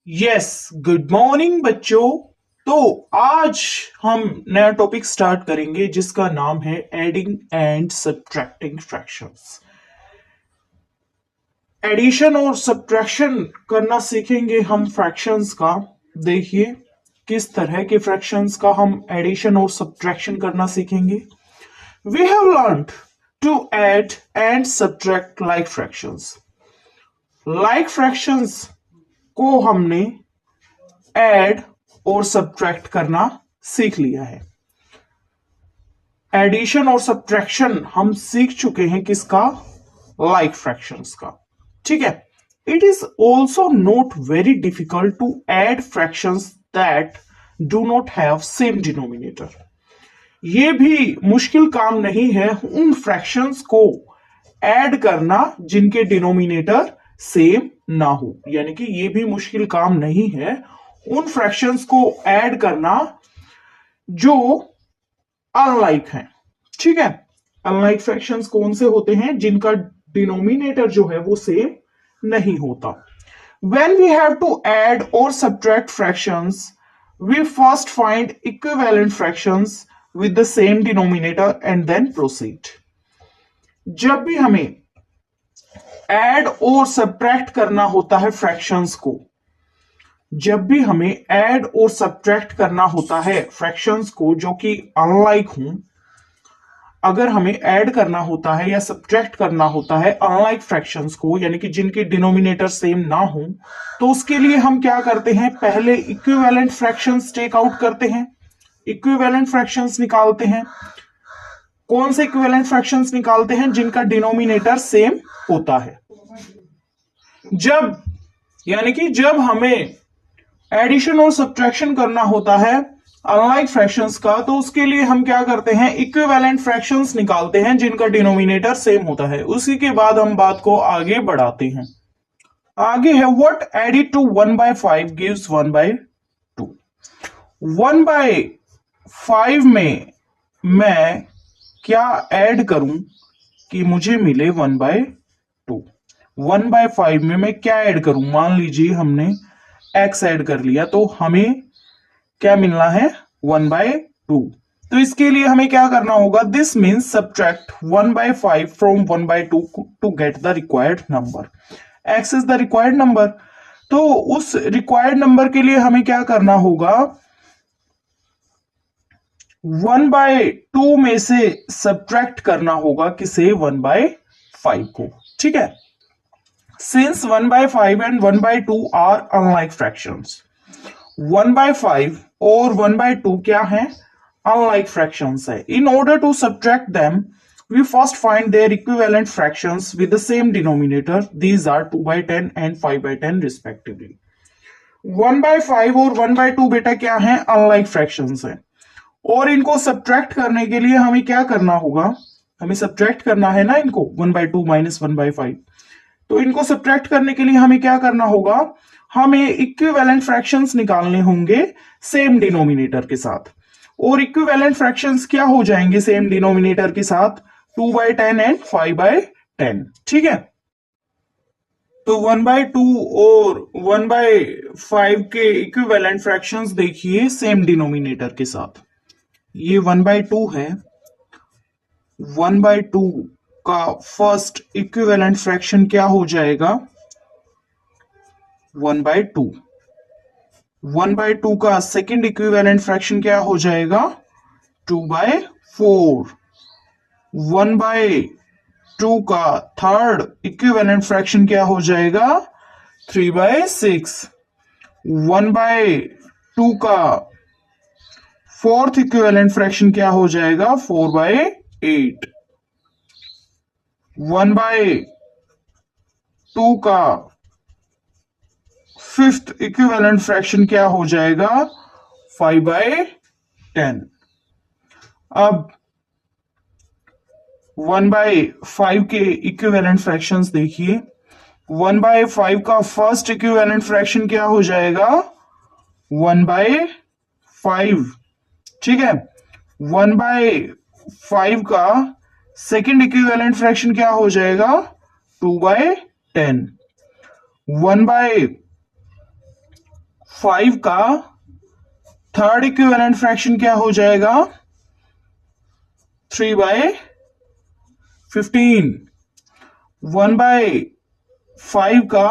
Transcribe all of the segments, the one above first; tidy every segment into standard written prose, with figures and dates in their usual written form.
Yes, good morning बच्चों। तो आज हम नया टॉपिक स्टार्ट करेंगे जिसका नाम है adding and subtracting fractions. Addition और सब्ट्रैक्शन करना सीखेंगे हम फ्रैक्शंस का। देखिए किस तरह के फ्रैक्शंस का हम एडिशन और सब्ट्रैक्शन करना सीखेंगे। We have learned to add and subtract like fractions. Like fractions को हमने ऐड और सब्ट्रैक्ट करना सीख लिया है। एडिशन और सब्ट्रैक्शन हम सीख चुके हैं किसका? लाइक फ्रैक्शंस का। ठीक है। It is also not very difficult to add fractions that do not have same denominator. ये भी मुश्किल काम नहीं है उन फ्रैक्शंस को ऐड करना जिनके डिनोमिनेटर सेम ना हो। यानी कि ये भी मुश्किल काम नहीं है उन फ्रैक्शंस को ऐड करना जो अनलाइक हैं। ठीक है। अनलाइक फ्रैक्शंस कौन से होते हैं? जिनका डिनोमिनेटर जो है वो सेम नहीं होता। When we have to add or subtract fractions, we first find equivalent fractions with the same denominator and then proceed. जब भी हमें ऐड और सब्ट्रैक्ट करना होता है फ्रैक्शंस को, जब भी हमें ऐड और सब्ट्रैक्ट करना होता है फ्रैक्शंस को जो कि अनलाइक हों, अगर हमें ऐड करना होता है या सब्ट्रैक्ट करना होता है अनलाइक फ्रैक्शंस को, यानी कि जिनके डिनोमिनेटर सेम ना हो, तो उसके लिए हम क्या करते हैं? पहले इक्विवेलेंट फ्रैक्शंस टेक आउट करते हैं, इक्विवेलेंट फ्रैक्शंस निकालते हैं। कौन से इक्विवेलेंट फ्रैक्शंस निकालते हैं? जिनका डिनोमिनेटर सेम होता है। जब यानी कि जब हमें एडिशन और सब्ट्रैक्शन करना होता है अनलाइक फ्रैक्शंस का, तो उसके लिए हम क्या करते हैं? इक्विवेलेंट फ्रैक्शंस निकालते हैं जिनका डिनोमिनेटर सेम होता है। उसी के बाद हम बात को आगे बढ़ाते हैं। आगे है व्हाट एडिड टू 1/5 गिव्स 1/2। 1/5 में मैं क्या ऐड करूं कि मुझे मिले 1/2? 1/5 में मैं क्या ऐड करूं? मान लीजिए हमने x ऐड कर लिया तो हमें क्या मिलना है? 1/2। तो इसके लिए हमें क्या करना होगा? This means subtract 1/5 from 1/2 to get the required number. x is the required number. तो उस रिक्वायर्ड नंबर के लिए हमें क्या करना होगा? 1/2 में से सब्ट्रैक्ट करना होगा किसे? 1/5 को। ठीक है। Since 1/5 and 1/2 are unlike fractions, 1/5 और 1/2 क्या है? अनलाइक फ्रैक्शंस है। In order to subtract them we first find their equivalent fractions with the same denominator. These are 2/10 and 5/10 respectively. 1/5 और 1/2 बेटा क्या है? अनलाइक फ्रैक्शंस है। और इनको सब्ट्रैक्ट करने के लिए हमें क्या करना होगा? हमें सब्ट्रैक्ट करना है ना इनको, 1/2 माइनस 1/5। तो इनको सब्ट्रैक्ट करने के लिए हमें क्या करना होगा? हमें इक्विवेलेंट फ्रैक्शंस निकालने होंगे सेम डिनोमिनेटर के साथ। और इक्विवेलेंट फ्रैक्शंस क्या हो जाएंगे सेम डिनोमिनेटर के साथ? 2/10 एंड 5/10। ठीक है। तो 1/2 और 1/5 के इक्विवेलेंट फ्रैक्शंस देखिए सेम डिनोमिनेटर के साथ। ये 1/2 है। 1/2 का फर्स्ट इक्विवेलेंट फ्रैक्शन क्या हो जाएगा? 1/2। 1/2 का सेकंड इक्विवेलेंट फ्रैक्शन क्या हो जाएगा? 2/4। 1/2 का थर्ड इक्विवेलेंट फ्रैक्शन क्या हो जाएगा? 3/6। 1/2 का फोर्थ इक्विवेलेंट फ्रैक्शन क्या हो जाएगा? 4/8। 1/2 का फिफ्थ इक्विवेलेंट फ्रैक्शन क्या हो जाएगा? 5/10। अब 1/5 के इक्विवेलेंट फ्रैक्शंस देखिए। 1/5 का फर्स्ट इक्विवेलेंट फ्रैक्शन क्या हो जाएगा? 1/5। ठीक है। 1/5 का सेकंड इक्विवेलेंट फ्रैक्शन क्या हो जाएगा? 2/10। 1/5 5 का थर्ड इक्विवेलेंट फ्रैक्शन क्या हो जाएगा? 3/15। 1/5 का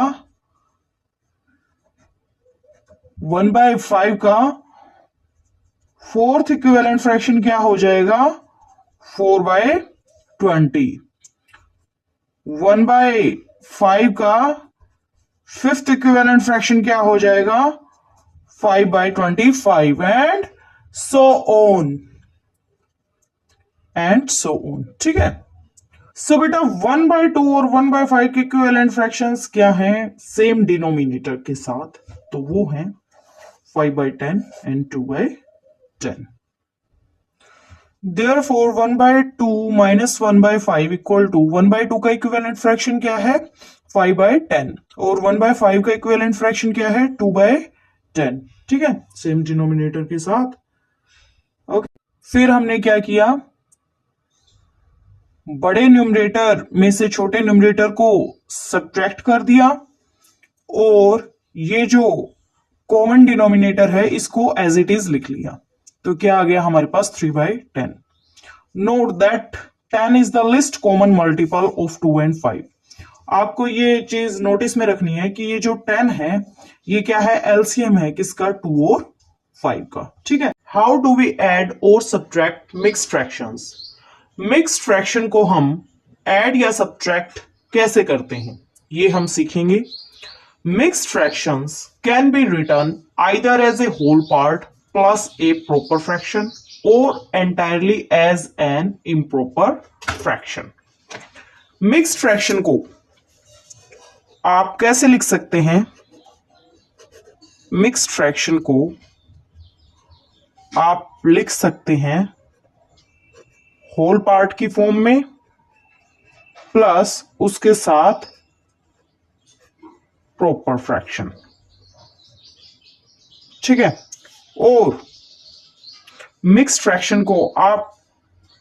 1/5 का फोर्थ इक्विवेलेंट फ्रैक्शन क्या हो जाएगा? 4/20। 1/5 का फिफ्थ इक्विवेलेंट फ्रैक्शन क्या हो जाएगा? 5/25 एंड सो ऑन। ठीक है। सो बेटा 1/2 और 1/5 के इक्विवेलेंट फ्रैक्शंस क्या हैं? सेम डिनोमिनेटर के साथ, तो वो हैं 5/10 and 2/10। Therefore 1/2 minus 1/5 equal to 1/2 का इक्विवेलेंट फ्रैक्शन क्या है? 5/10 और 1/5 का इक्विवेलेंट फ्रैक्शन क्या है? 2/10। ठीक है, सेम डिनोमिनेटर के साथ। ओके, फिर हमने क्या किया? बड़े न्यूमरेटर में से छोटे न्यूमरेटर को सब्ट्रैक्ट कर दिया और ये जो कॉमन डिनोमिनेटर है इसको एज इट इज लिख लिया। तो क्या आ गया हमारे पास? 3/10। Note that 10 is the list common multiple of 2 and 5। आपको ये चीज नोटिस में रखनी है कि ये जो 10 है ये क्या है? एलसीएम है किसका? 2 और 5 का। ठीक है। हाउ डू वी ऐड और subtract mixed fractions? Mixed fraction को हम ऐड या सब्ट्रैक्ट कैसे करते हैं ये हम सीखेंगे। Mixed fractions can be written either as a whole part plus a proper fraction or entirely as an improper fraction. Mixed fraction को आप कैसे लिख सकते हैं? मिक्स्ड फ्रैक्शन को आप लिख सकते हैं होल पार्ट की फॉर्म में प्लस उसके साथ प्रॉपर फ्रैक्शन। ठीक है। और मिक्स्ड फ्रैक्शन को आप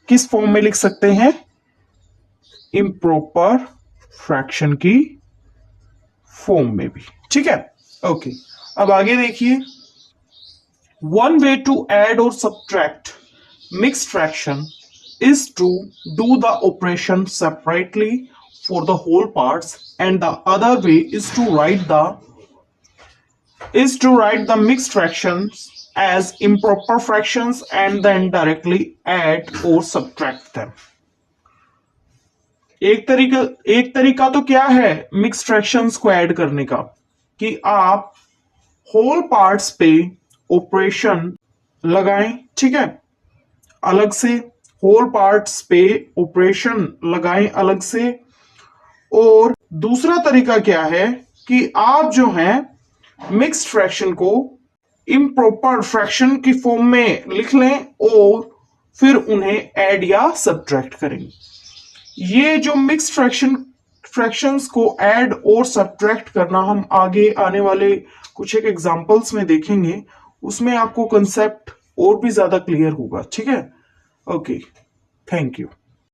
किस फॉर्म में लिख सकते हैं? इम्प्रॉपर फ्रैक्शन की फॉर्म में भी। ठीक है। ओके, अब आगे देखिए। वन वे टू ऐड और subtract mixed fraction is to do the operation separately for the whole parts, and the other way is to write the mixed fractions as improper fractions and then directly add or subtract them। एक तरीका तो क्या है mixed fractions को add करने का कि आप होल पार्ट्स पे ऑपरेशन लगाएं। ठीक है, अलग से होल पार्ट्स पे ऑपरेशन लगाएं अलग से। और दूसरा तरीका क्या है कि आप जो है मिक्स्ड फ्रैक्शन को इम्प्रॉपर फ्रैक्शन की फॉर्म में लिख लें और फिर उन्हें ऐड या सब्ट्रैक्ट करें। ये जो मिक्स्ड फ्रैक्शंस को ऐड और सब्ट्रैक्ट करना हम आगे आने वाले कुछ एक एग्जांपल्स में देखेंगे, उसमें आपको कंसेप्ट और भी ज्यादा क्लियर होगा। ठीक है। Okay, thank you.